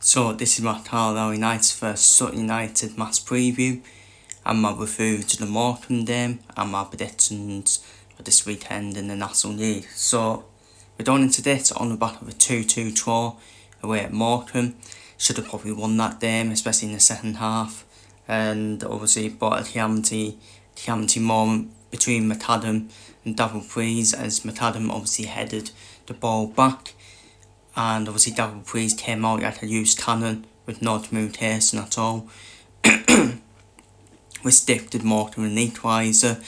So this is my Carlisle United vs Sutton United match preview and my review to the Morecambe game and my predictions for this weekend in the National League. So we're going into this on the back of a 2-2 draw away at Morecambe. Should have probably won that game, especially in the second half, and obviously brought a calamity moment between McAdam and Daryl Freeze, as McAdam obviously headed the ball back, and obviously Daryl Freeze came out. He had to use cannon with no communication at all. We stiffed Morecambe an equaliser,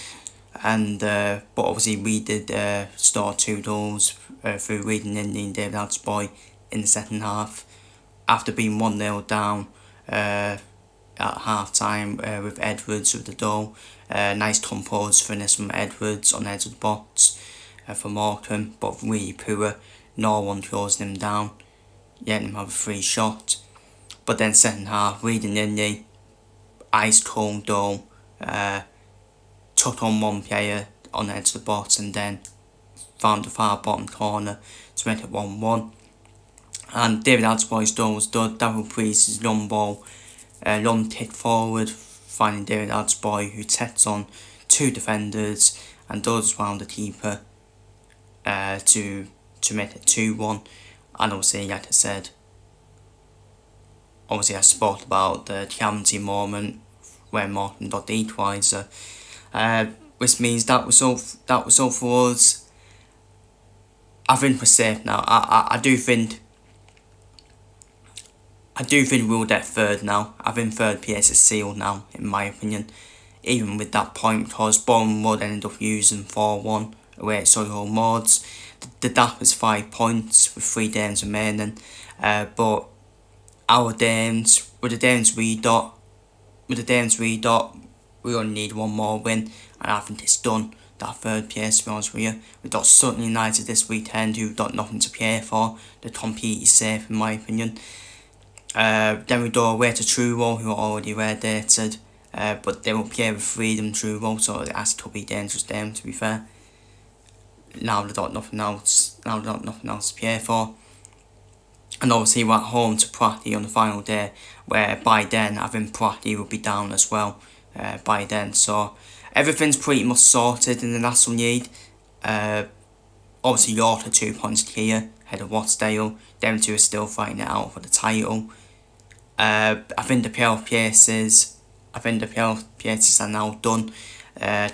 and but obviously we did score 2 goals through Reading Indy and David Adsboy in the second half, after being 1-0 down at half time with Edwards with the goal. Nice composed finish from Edwards on the edge of the box for Morecambe, but really poor. No one closing him down, yet him have a free shot. But then second half, Reading Indy, ice cold goal, took on one player on the edge of the box and then found the far bottom corner to make it 1-1. And David Adsboy's goal was good. Daryl Freeze's long ball, long tick forward, finding David Adsboy, who sets on 2 defenders and does round the keeper to make it 2-1. And obviously, like I said, I spoke about the calamity moment when Martin got the equaliser, which means that was all for us. I think we're safe now. I do think we'll get third now. I think third place is sealed now, in my opinion. Even with that point, because Bournemouth ended up using 4-1 away at Solihull Moors. The gap is 5 points with 3 games remaining. But our games, with the games we got, we only need one more win, and I think it's done. That third place, to be honest with you. We've got Sutton United this weekend, who've got nothing to play for. They're completely safe, in my opinion. Then we go away to Truro, who are already relegated, but they will play with freedom, Truro, so it has to be dangerous game, to be fair. Now they've got nothing else to play for. And obviously we're at home to Pratty on the final day, where by then I think Pratty will be down as well by then. So everything's pretty much sorted in the National League. Obviously York are 2 points clear, ahead of Matchday. Them two are still fighting it out for the title. I think the playoff places are now done.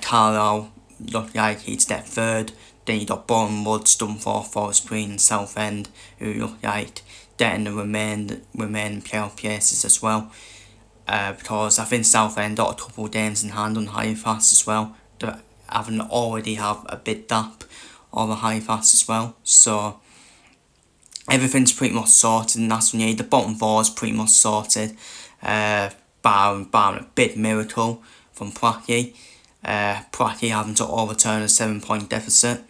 Carlisle look like he'd step third. Then you got Bournemouth, Stunthorpe, Forest Green and Southend, who look like getting the remaining playoff places as well. Because I think Southend got a couple of games in hand on Halifax as well. They haven't already have a bit gap over Halifax as well. So everything's pretty much sorted in the National League. The bottom 4 is pretty much sorted, barring a big miracle from Pratty. Pratty having to overturn a 7-point deficit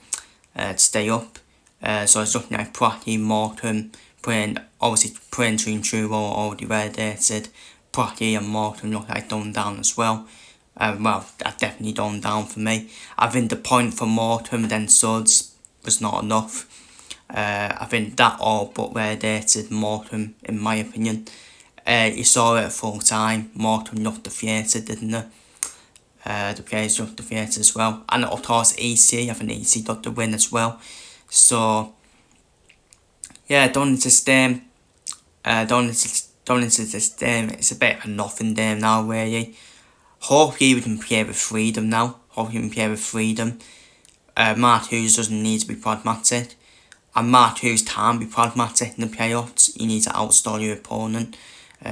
to stay up. So it's looking like Pratty, Morecambe, Braintree and Truro are already relegated. Pratty and Morecambe look like done down as well. Well, that's definitely done down for me. I think the point for Morecambe then Suds was not enough. I think that all but relegated Morecambe, in my opinion. You saw it at full time. Morecambe looked defeated, didn't they? The players looked defeated as well. And of course EC, I think EC got the win as well. So yeah, going into this game, it's a bit of a nothing game now really. Hopefully we can play with freedom now. Mark Hughes doesn't need to be pragmatic. And Mark Hughes can be pragmatic in the playoffs. You need to outscore your opponent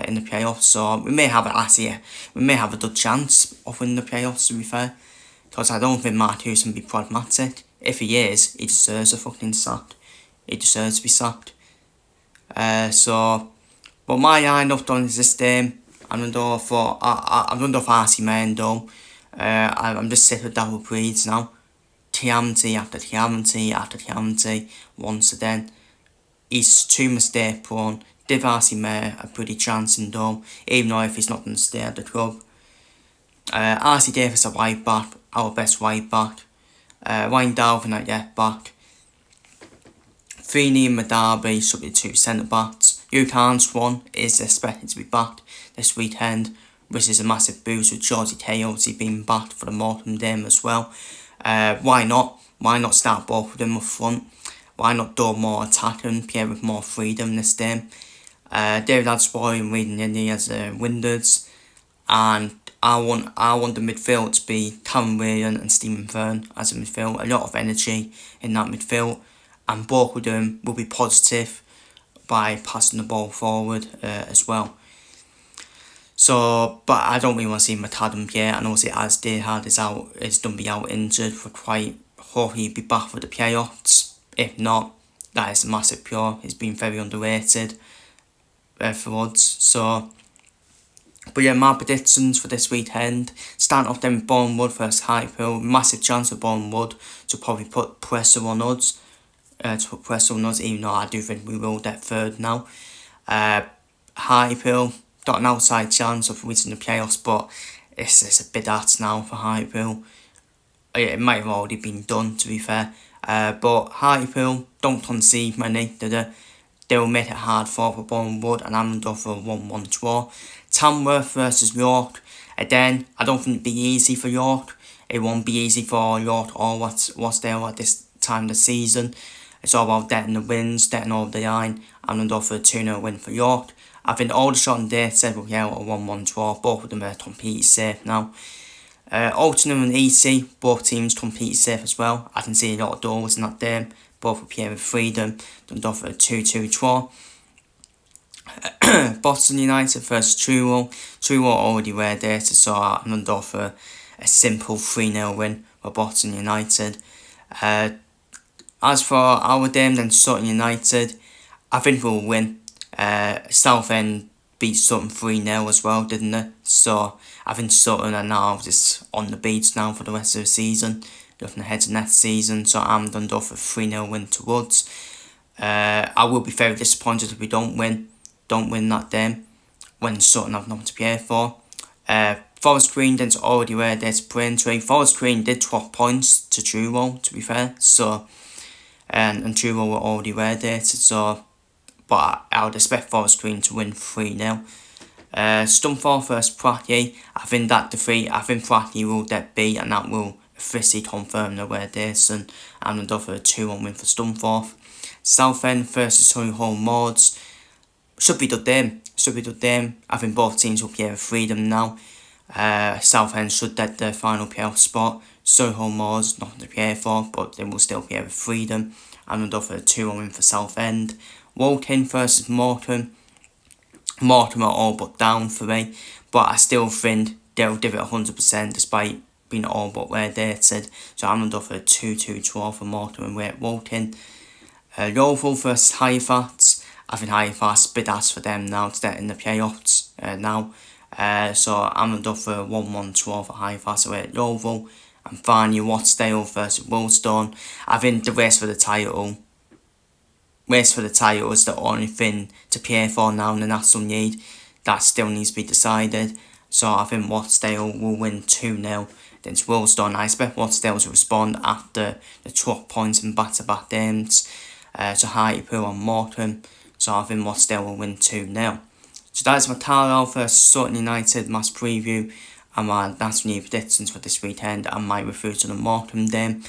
in the playoffs. So we may have a good chance of winning the playoffs, to be fair. Because I don't think Mark Hughes can be pragmatic. If he is, he deserves a fucking sack. He deserves to be sacked. But my lineup done is this game. I'm going to go for RC Mendo. I'm just sick with Daryl Freeze now. Calamity after calamity, once again. He's too mistake prone. Give RC May a pretty chance in goal, even though if he's not going to stay at the club. RC Davis a right back, our best right back. Ryan Dalvin at left back. Feeney and Madabi should be 2 centre backs. UConn's one is expected to be backed this weekend, which is a massive boost with Georgie Teosi being backed for the Morecambe game as well. Why not? Why not start both of them up front? Why not do more attacking, play with more freedom this game? David Adsboy and Reading Indy as wingers, and I want the midfield to be Callum Whelan and Stephen Fern as a midfield. A lot of energy in that midfield, and both of them will be positive by passing the ball forward as well. So, but I don't really want to see McAdam play. I know as Dayhard is going to be out injured for quite. Hopefully he'll be back for the playoffs. If not, that is a massive pure. He's been very underrated for us. So, but yeah, my predictions for this weekend. Starting off then with Bournemouth versus Hartlepool. Massive chance for Bournemouth to probably put pressure on us. Even though I do think we will get third now. Hartlepool got an outside chance of reaching the playoffs, but it's a bit hard now for Hartlepool. It might have already been done, to be fair. But Hartlepool don't concede many, do they? They'll make it hard for Bournemouth, and I'm going for a 1-1 draw. Tamworth versus York. Again, I don't think it'll be easy for York. It won't be easy for York or what's there at this time of the season. It's all about getting the wins, getting over the line. I'm going to go for a 2-0 win for York. I think all the shot and date said we'll get a 1-1 draw. Both of them are completely safe now. Altrincham and EC, both teams completely safe as well. I can see a lot of doors in that game. Both will play with freedom. Done for a 2-2 draw. Boston United versus Truro. Truro already were there, so I'm going to go for a simple 3-0 win for Boston United. As for our game, then Sutton United, I think we'll win. Southend beat Sutton 3-0 as well, didn't they? So I think Sutton are now just on the beach now for the rest of the season. Looking ahead to next season, so I'm done for a 3-0 win to Woods. I will be very disappointed if we don't win that game when Sutton have nothing to play for. Forest Green didn't already wear their brain. Forest Green did drop points to Truro, to be fair. So and Truro were already wear there, so but I would expect Forest Green to win 3-0. Stunthorpe versus Pratley. I think Pratley will get beat, and that will officially confirm the wear this, and I'm going to go for a 2-1 win for Stunthorpe. Southend versus Solihull Moors. Should be good game. I think both teams will play with freedom now. Southend should get the final playoff spot. Solihull Moors nothing to play for, but they will still play with freedom. I'm going to go for a 2-1 win for Southend. Woking versus Morecambe. Morecambe are all but down for me, but I still think they'll give it 100% despite being all but where they said. So I'm going to go for a 2-2 draw for Morecambe and Woking. Yeovil versus Halifax. I think Halifax bit ass for them now to get in the playoffs now. So I'm going to go for a 1-1 draw for Halifax away at Yeovil. And finally, Wattsdale versus Woolstone. I think the race for the title is the only thing to play for now in the National League. That still needs to be decided. So I think Wattsdale will win 2-0 against Woolstone. I expect Wattsdale to respond after the 12 points in back-to-back games to Hartlepool and Morecambe. So I think Wattsdale will win 2-0. So that is my Carlisle versus Sutton United match preview and my National League predictions for this weekend, and might refer to the Morecambe game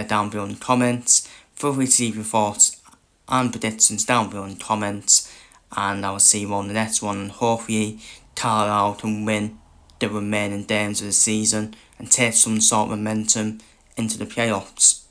down below in the comments. Feel free to leave your thoughts and predictions down below in the comments, and I will see you on the next one, and hopefully Carlisle can win the remaining games of the season and take some sort of momentum into the playoffs.